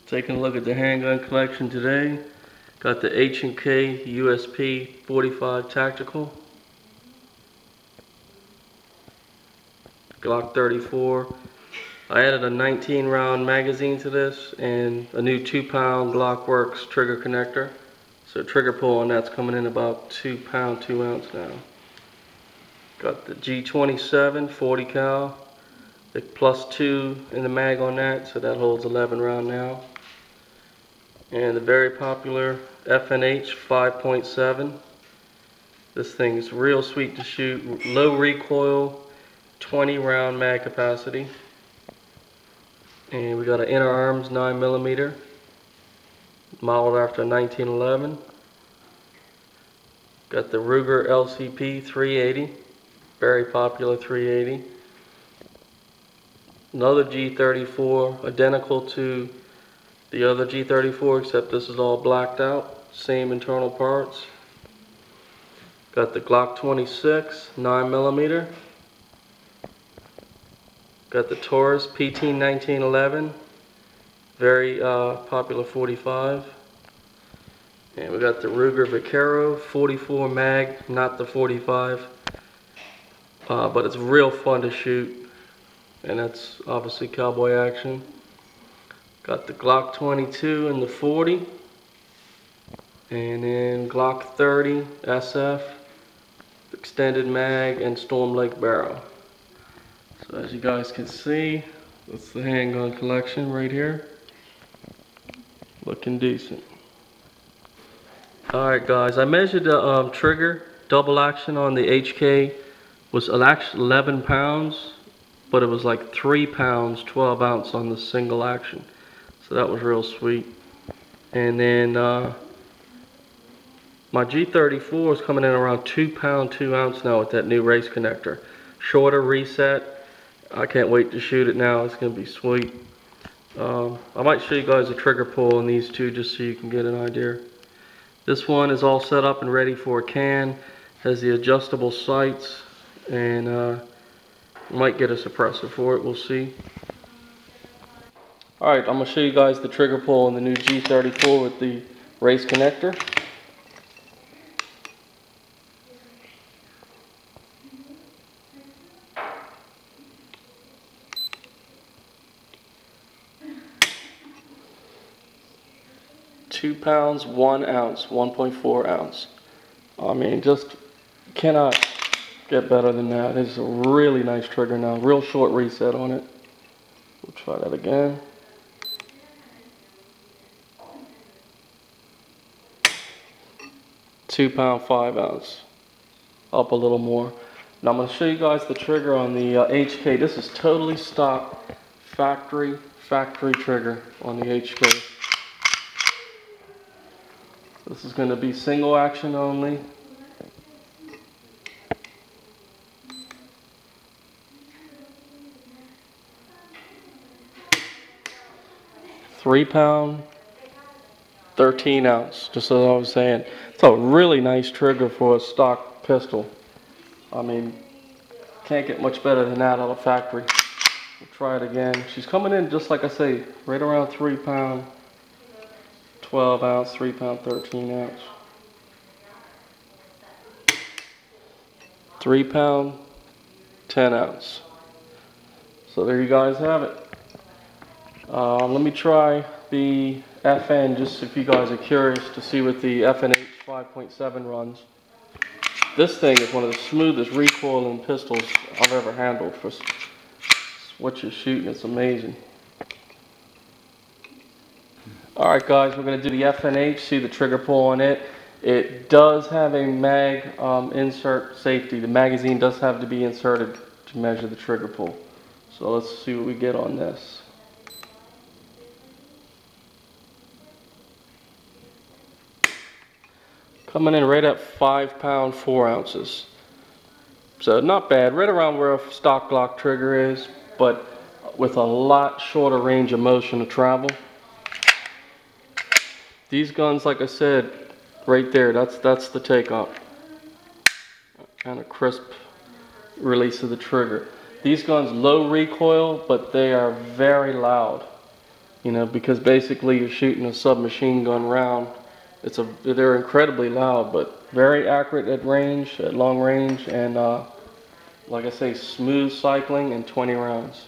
Taking a look at the handgun collection today. Got the H&K USP 45 Tactical, Glock 34. I added a 19 round magazine to this and a new 2-pound Glock Works trigger connector. So trigger pull on that's coming in about 2 pound 2 ounce now. Got the G27 40 cal, the +2 in the mag on that, so that holds 11 round now. And the very popular FNH 5.7. This thing's real sweet to shoot, low recoil, 20 round mag capacity. And we got an inner arms 9mm, modeled after 1911. Got the Ruger LCP 380, very popular 380. Another G34, identical to the other G34, except this is all blacked out, same internal parts. Got the Glock 26, 9mm. Got the Taurus PT 1911, very popular 45. And we got the Ruger Vaquero 44 mag, not the 45, but it's real fun to shoot, and that's obviously cowboy action. Got the Glock 22 and the 40, and then Glock 30 SF, extended mag, and Storm Lake barrel. So as you guys can see, that's the handgun collection right here. Looking decent. Alright guys, I measured the trigger double action on the HK was actually 11 pounds, but it was like 3 pounds 12 ounce on the single action. So that was real sweet. And then my G34 is coming in around 2 pound 2 ounce now with that new race connector. Shorter reset. I can't wait to shoot it now. It's going to be sweet. I might show you guys a trigger pull on these two just so you can get an idea. This one is all set up and ready for a can. Has the adjustable sights, and might get a suppressor for it. We'll see. Alright, I'm going to show you guys the trigger pull on the new G34 with the race connector. £2 pounds 1 ounce, 1.4 ounce. I mean, just cannot get better than that. It's a really nice trigger now. Real short reset on it. We'll try that again. £2 pound 5 ounce. Up a little more. Now I'm going to show you guys the trigger on the HK. This is totally stock factory trigger on the HK. This is going to be single action only. £3 pound 13 ounce, just as I was saying. It's a really nice trigger for a stock pistol. I mean, can't get much better than that out of factory. We'll try it again. She's coming in, just like I say, right around 3 pound 12 ounce, 3 pound 13 ounce. 3 pound 10 ounce. So there you guys have it. Let me try the FN, just if you guys are curious to see what the FNH 5.7 runs. This thing is one of the smoothest recoiling pistols I've ever handled for what you're shooting. It's amazing. Alright guys, we're going to do the FNH, see the trigger pull on it. It does have a mag insert safety. The magazine does have to be inserted to measure the trigger pull. So let's see what we get on this. Coming in right at 5 pound 4 ounces. So not bad, right around where a stock Glock trigger is, but with a lot shorter range of motion to travel. These guns, like I said, right there, that's the takeoff. Kind of crisp release of the trigger. These guns low recoil, but they are very loud. You know, because basically you're shooting a submachine gun round. They're incredibly loud, but very accurate at range, at long range, and like I say, smooth cycling and 20 rounds.